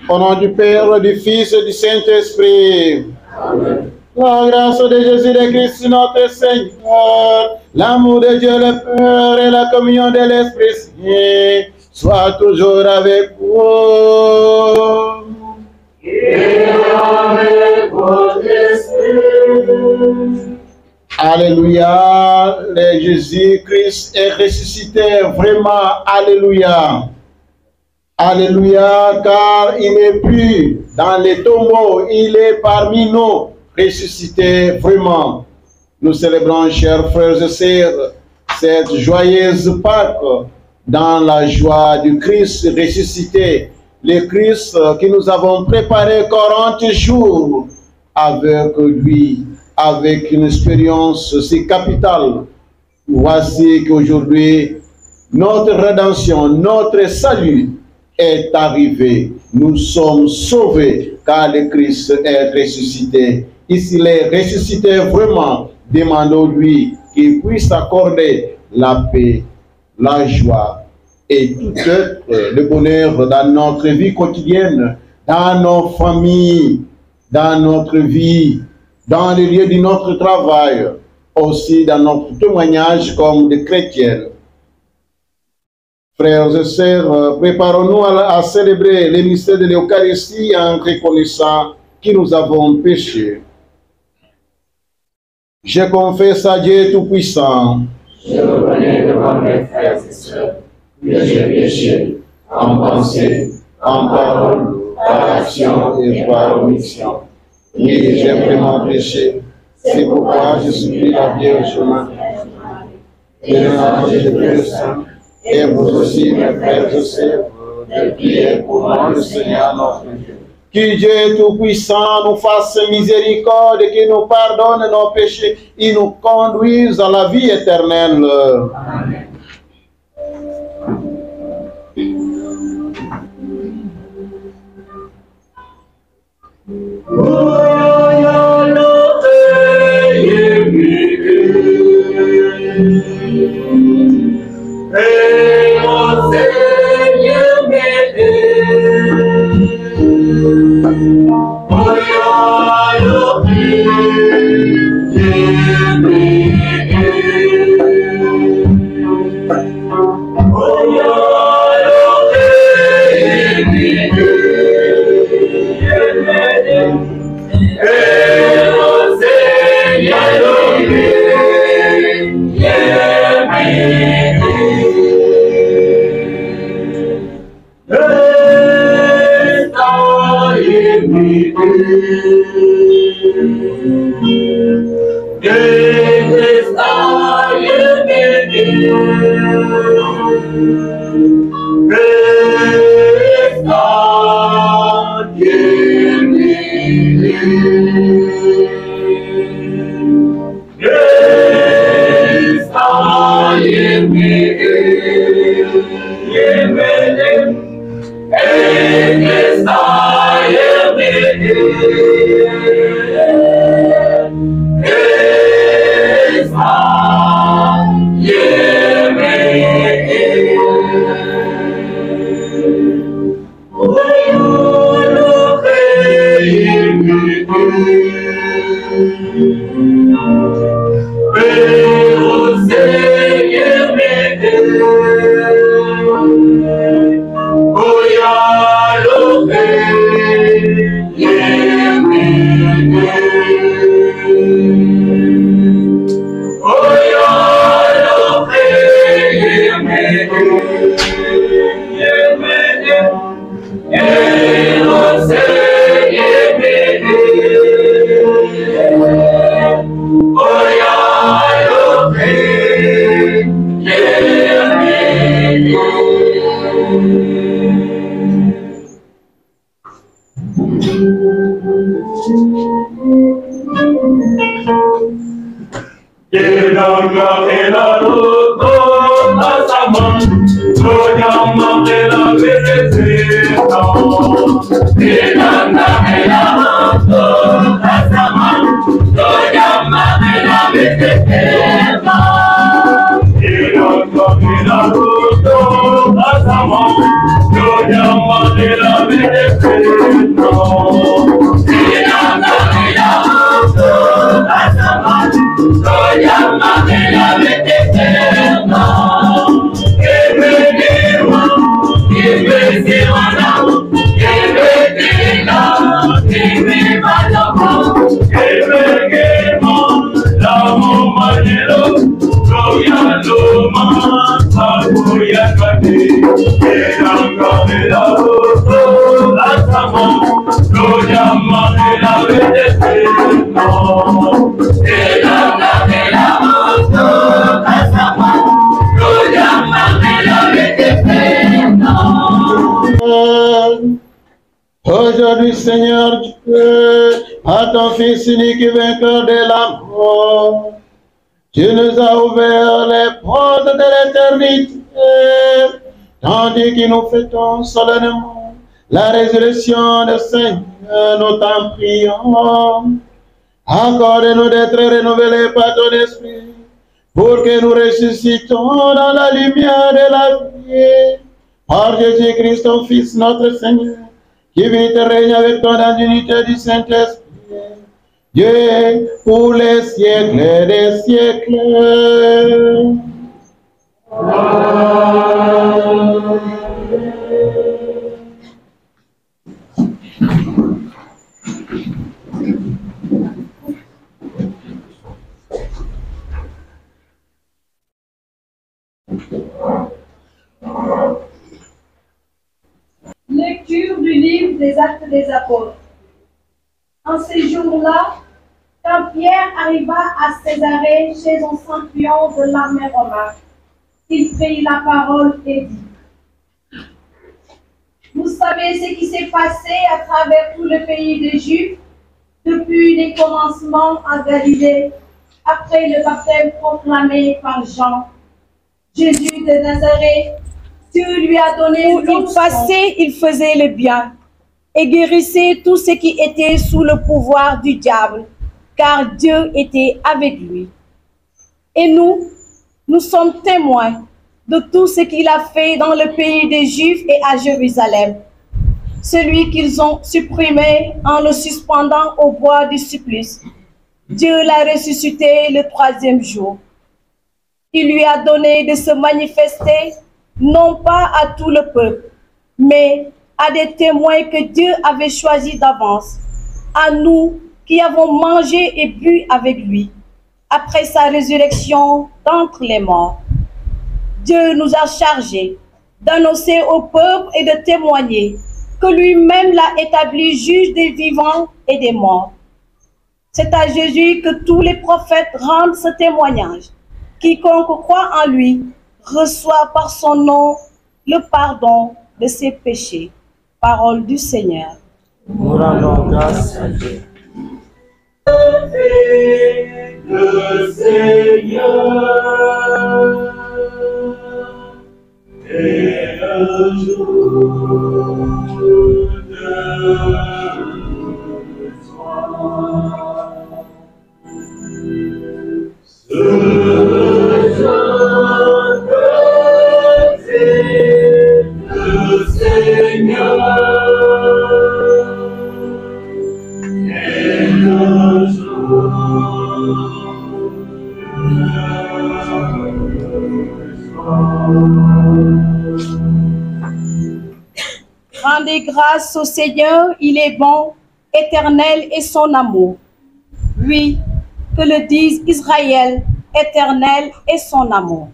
Au nom du Père, du Fils et du Saint-Esprit. Amen. La grâce de Jésus de Christ notre Seigneur, l'amour de Dieu le Père et la communion de l'Esprit Saint soient toujours avec vous. Et avec votre esprit. Alléluia, Jésus-Christ est ressuscité vraiment, alléluia. Alléluia, car il n'est plus dans les tombeaux, il est parmi nous, ressuscité vraiment. Nous célébrons, chers frères et sœurs, cette joyeuse Pâque dans la joie du Christ ressuscité, le Christ que nous avons préparé 40 jours avec lui, avec une expérience si capitale. Voici qu'aujourd'hui, notre rédemption, notre salut est arrivé. Nous sommes sauvés car le Christ est ressuscité. Et s'il est ressuscité vraiment, demandons-lui qu'il puisse accorder la paix, la joie et tout le bonheur dans notre vie quotidienne, dans nos familles, dans notre vie, dans les lieux de notre travail, aussi dans notre témoignage comme des chrétiens. Frères et sœurs, préparons-nous à célébrer le mystère de l'Eucharistie en reconnaissant que nous avons péché. Je confesse à Dieu Tout-Puissant. Je reconnais devant mes frères et sœurs que j'ai péché en pensée, en parole, par action et par omission. Oui, j'ai vraiment péché. C'est pourquoi je supplie la Vierge Marie et les anges de Dieu Saint, et vous aussi, mes frères et sœurs, de prier pour moi, le Seigneur notre Dieu. Que Dieu Tout-Puissant nous fasse miséricorde et qu'il nous pardonne nos péchés et nous conduise à la vie éternelle. Amen. Aujourd'hui, Seigneur Dieu, à ton Fils unique et vainqueur de la mort, tu nous as ouvert les portes de l'éternité, tandis que nous fêtons solennellement la résurrection du Seigneur, nous t'en prions. Accorde-nous d'être renouvelés par ton esprit, pour que nous ressuscitons dans la lumière de la vie, par Jésus-Christ, ton Fils, notre Seigneur, qui vit et règne avec toi dans l'unité du Saint-Esprit, Dieu, pour les siècles des siècles. Amen. livre des Actes des Apôtres. En ces jours-là, quand Pierre arriva à Césarée chez un centurion de l'armée romaine, il prit la parole et dit: Vous savez ce qui s'est passé à travers tout le pays des Juifs depuis les commencements en Galilée, après le baptême proclamé par Jean. Jésus de Nazareth, Dieu lui a donné l'onction. Il passait, il faisait le bien et guérissait tous ceux qui étaient sous le pouvoir du diable, car Dieu était avec lui. Et nous sommes témoins de tout ce qu'il a fait dans le pays des Juifs et à Jérusalem, celui qu'ils ont supprimé en le suspendant au bois du supplice. Dieu l'a ressuscité le 3e jour. Il lui a donné de se manifester, non pas à tout le peuple, mais à des témoins que Dieu avait choisis d'avance, à nous qui avons mangé et bu avec lui, après sa résurrection d'entre les morts. Dieu nous a chargés d'annoncer au peuple et de témoigner que lui-même l'a établi juge des vivants et des morts. C'est à Jésus que tous les prophètes rendent ce témoignage. Quiconque croit en lui reçoit par son nom le pardon de ses péchés. Parole du Seigneur. Nous rendons grâce à Dieu. Le Seigneur est le jour de toi. Ce jour petit, le Seigneur est le jour. Rendez grâce au Seigneur, il est bon, éternel est son amour. Oui, que le dise Israël, éternel est son amour.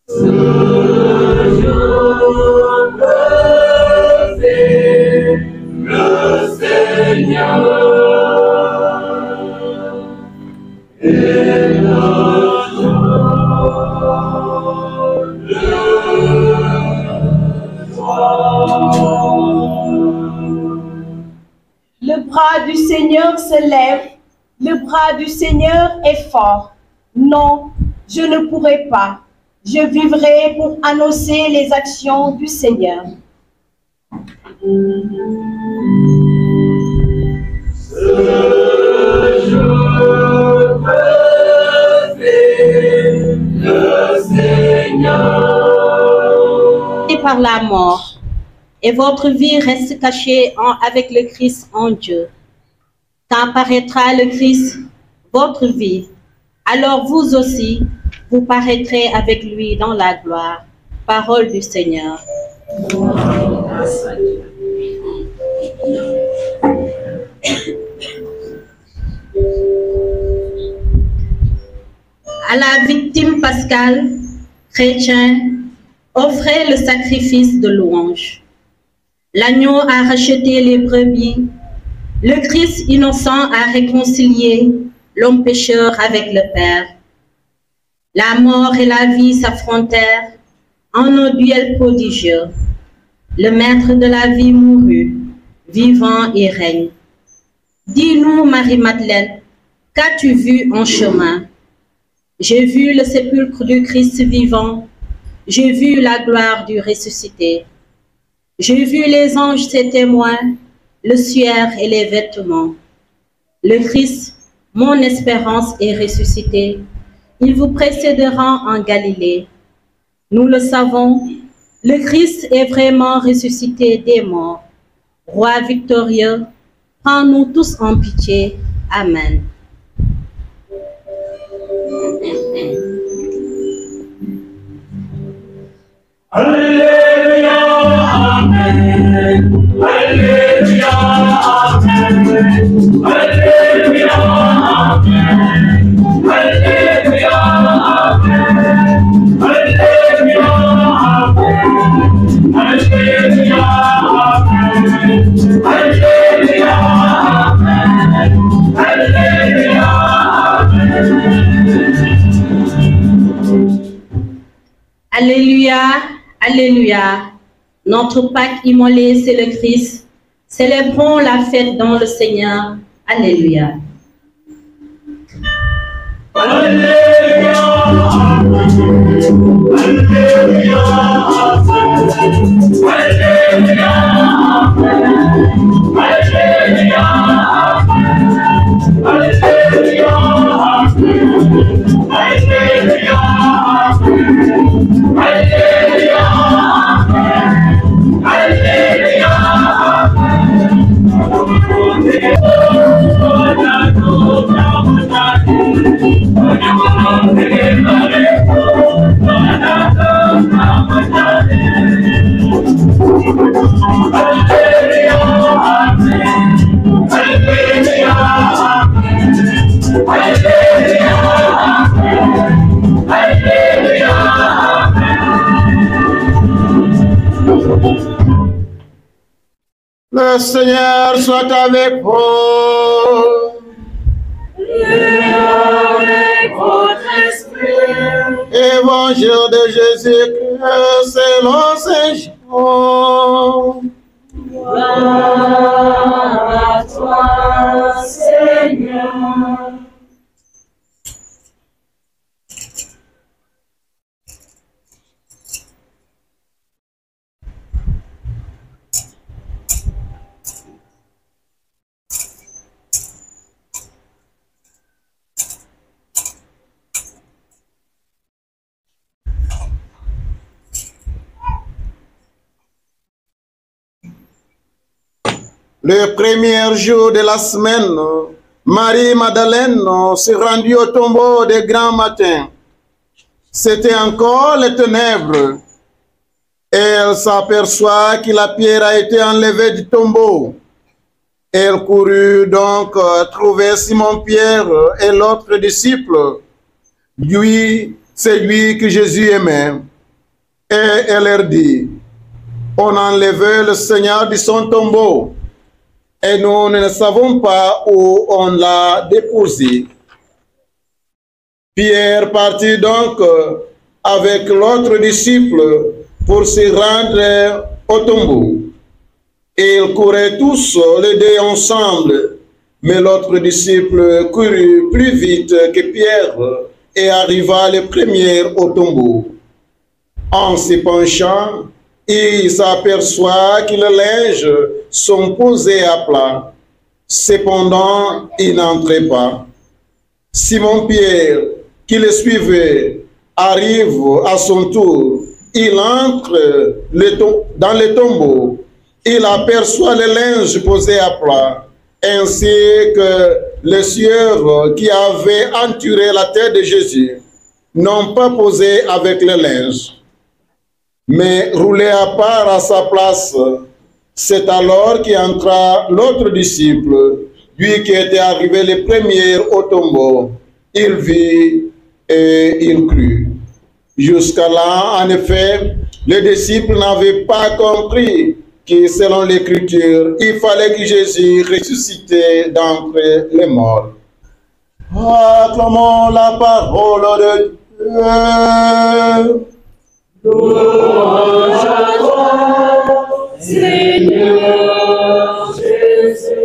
Ce jour petit, le Seigneur est le jour de toi. Le bras du Seigneur se lève, le bras du Seigneur est fort. Non, je ne pourrai pas. Je vivrai pour annoncer les actions du Seigneur. Ce jour petit, le Seigneur Et par la mort, et votre vie reste cachée avec le Christ en Dieu. Quand paraîtra le Christ, votre vie, alors vous aussi, vous paraîtrez avec lui dans la gloire. Parole du Seigneur. À la victime pascale, chrétien, offrez le sacrifice de louange. L'agneau a racheté les brebis, le Christ innocent a réconcilié l'homme pécheur avec le Père. La mort et la vie s'affrontèrent en un duel prodigieux. Le maître de la vie mourut, vivant et règne. Dis-nous, Marie-Madeleine, qu'as-tu vu en chemin? J'ai vu le sépulcre du Christ vivant, j'ai vu la gloire du ressuscité. J'ai vu les anges, ses témoins, le suaire et les vêtements. Le Christ, mon espérance, est ressuscité. Il vous précédera en Galilée. Nous le savons, le Christ est vraiment ressuscité des morts. Roi victorieux, prends-nous tous en pitié. Amen. Alléluia, Amen. Alléluia, Amen. Alléluia, Amen. Alléluia, Amen. Alléluia, Alléluia, Alléluia, Alléluia. Alléluia, Alléluia. Notre Pâque immolé, c'est le Christ. Célébrons la fête dans le Seigneur. Alléluia. Alléluia, Alléluia, Alléluia, Alléluia, Le Seigneur soit avec vous. et avec votre esprit. Évangile de Jésus-Christ selon Saint Jean. Gloire à toi, Seigneur. Le premier jour de la semaine, Marie-Madeleine s'est rendue au tombeau de grand matin. C'était encore les ténèbres. Elle s'aperçoit que la pierre a été enlevée du tombeau. Elle courut donc trouver Simon-Pierre et l'autre disciple, lui, celui que Jésus aimait. Et elle leur dit, on a enlevé le Seigneur de son tombeau. Et nous ne savons pas où on l'a déposé. Pierre partit donc avec l'autre disciple pour se rendre au tombeau. Ils couraient tous les deux ensemble, mais l'autre disciple courut plus vite que Pierre et arriva le premier au tombeau. En se penchant, il s'aperçoit que les linges sont posés à plat. Cependant, il n'entrait pas. Simon-Pierre, qui le suivait, arrive à son tour. Il entre dans le tombeau. Il aperçoit les linges posés à plat, ainsi que les sueurs qui avaient entouré la tête de Jésus n'ont pas posé avec les linges, mais roulé à part à sa place. C'est alors qu'entra l'autre disciple, lui qui était arrivé le premier au tombeau. Il vit et il crut. Jusqu'à là, en effet, les disciples n'avaient pas compris que selon l'Écriture, il fallait que Jésus ressuscitait d'entre les morts. Acclamons la parole de Dieu. Louange à toi, Seigneur Jésus.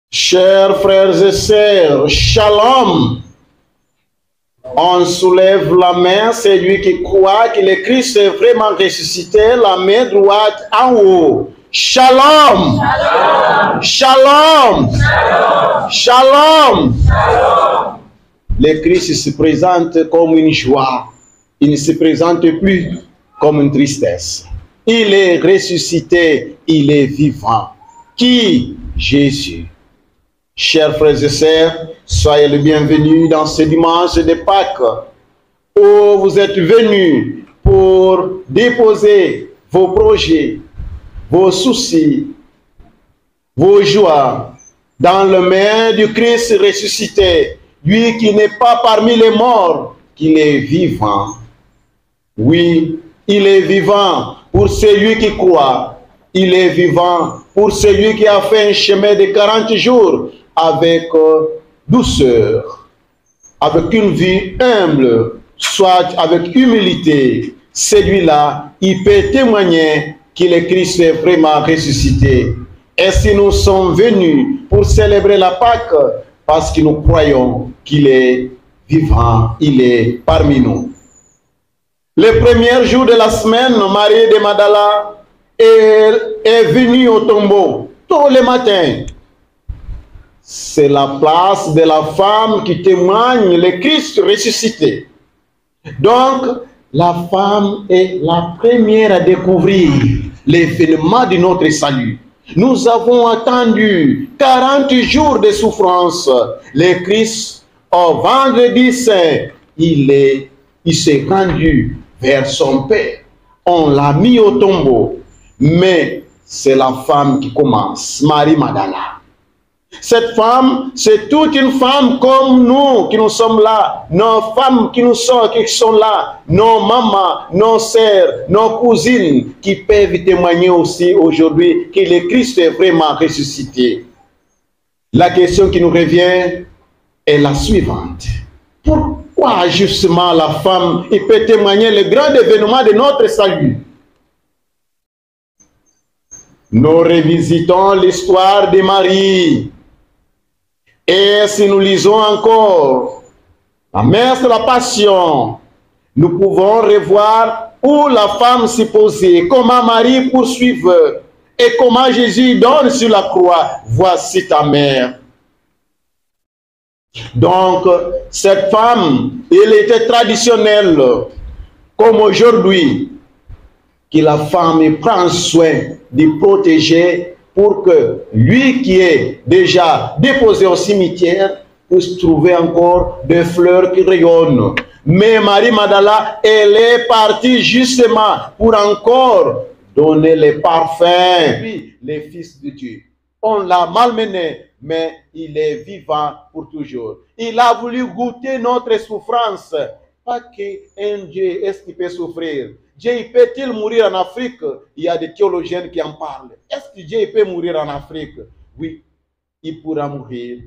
Chers frères et sœurs, shalom. On soulève la main, c'est lui qui croit que le Christ est vraiment ressuscité, la main droite en haut. Shalom. Shalom. Shalom. Shalom. Shalom. Le Christ se présente comme une joie. Il ne se présente plus comme une tristesse. Il est ressuscité, il est vivant. Qui? Jésus. Chers frères et sœurs, soyez les bienvenus dans ce dimanche de Pâques où vous êtes venus pour déposer vos projets, vos soucis, vos joies dans les mains du Christ ressuscité, lui qui n'est pas parmi les morts, qu'il est vivant. Oui, il est vivant pour celui qui croit. Il est vivant pour celui qui a fait un chemin de 40 jours avec douceur, avec une vie humble, soit avec humilité. Celui-là, il peut témoigner que le Christ est vraiment ressuscité. Et si nous sommes venus pour célébrer la Pâque, parce que nous croyons qu'il est vivant, il est parmi nous. Le premier jour de la semaine, Marie de Magdala est venue au tombeau tous les matins. C'est la place de la femme qui témoigne le Christ ressuscité. Donc, la femme est la première à découvrir l'événement de notre salut. Nous avons attendu 40 jours de souffrance. Le Christ, au vendredi saint, il s'est rendu vers son Père. On l'a mis au tombeau. Mais c'est la femme qui commence, Marie Magdala. Cette femme, c'est toute une femme comme nous qui nous sommes là. Nos femmes qui sont là. Nos mamans, nos sœurs, nos cousines qui peuvent témoigner aussi aujourd'hui que le Christ est vraiment ressuscité. La question qui nous revient est la suivante. Pourquoi justement la femme peut témoigner le grand événement de notre salut? Nous revisitons l'histoire de Marie. Et si nous lisons encore la messe de la Passion, nous pouvons revoir où la femme s'est posée, comment Marie poursuit et comment Jésus donne sur la croix, voici ta mère. Donc, cette femme, elle était traditionnelle, comme aujourd'hui, que la femme prend soin de protéger pour que lui qui est déjà déposé au cimetière puisse trouver encore des fleurs qui rayonnent. Mais Marie Magdala, elle est partie justement pour encore donner les parfums. Lui, le Fils de Dieu. On l'a malmené, mais il est vivant pour toujours. Il a voulu goûter notre souffrance. Pas qu'un Dieu est-ce qu'il peut souffrir. Dieu peut-il mourir en Afrique? Il y a des théologiens qui en parlent. Est-ce que Dieu peut mourir en Afrique? Oui, il pourra mourir.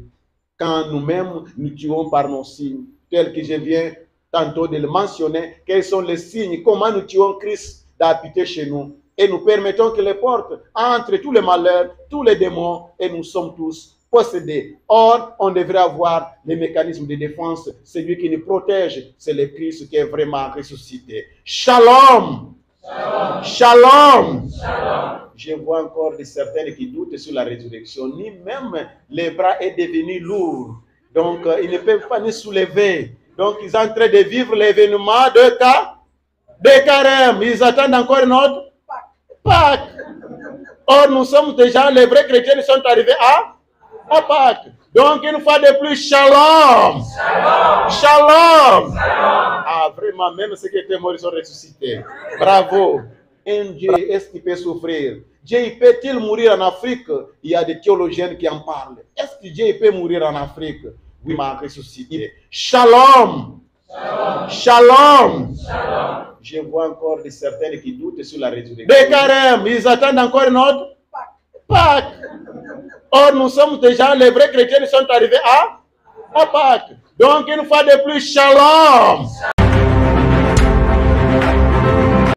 Quand nous-mêmes nous tuons par nos signes, tels que je viens tantôt de le mentionner, quels sont les signes, comment nous tuons Christ d'habiter chez nous. Et nous permettons que les portes entrent tous les malheurs, tous les démons, et nous sommes tous possédés. Or, on devrait avoir les mécanismes de défense. Celui qui nous protège, c'est le Christ qui est vraiment ressuscité. Shalom! Shalom! Shalom! Shalom! Je vois encore de certaines qui doutent sur la résurrection. Ni même les bras est devenu lourd. Donc, ils ne peuvent pas nous soulever. Donc, ils sont en train de vivre l'événement de Carême. Ils attendent encore une autre Pâques. Or, nous sommes déjà, les vrais chrétiens sont arrivés à Pâques. Donc, une fois de plus, shalom. Shalom. Shalom. Shalom. Ah, vraiment, même ceux qui étaient morts, ils sont ressuscités. Bravo. Un Dieu, est-ce qu'il peut souffrir? Dieu peut-il mourir en Afrique? Il y a des théologiens qui en parlent. Est-ce que Dieu peut mourir en Afrique? Oui, mais ressuscité. Shalom. Shalom. Shalom. Shalom. Je vois encore de certaines qui doutent sur la résurrection. De Carême, ils attendent encore une autre Pâques. Or, nous sommes déjà, les vrais chrétiens sont arrivés à Pâques. Donc, une fois de plus, shalom.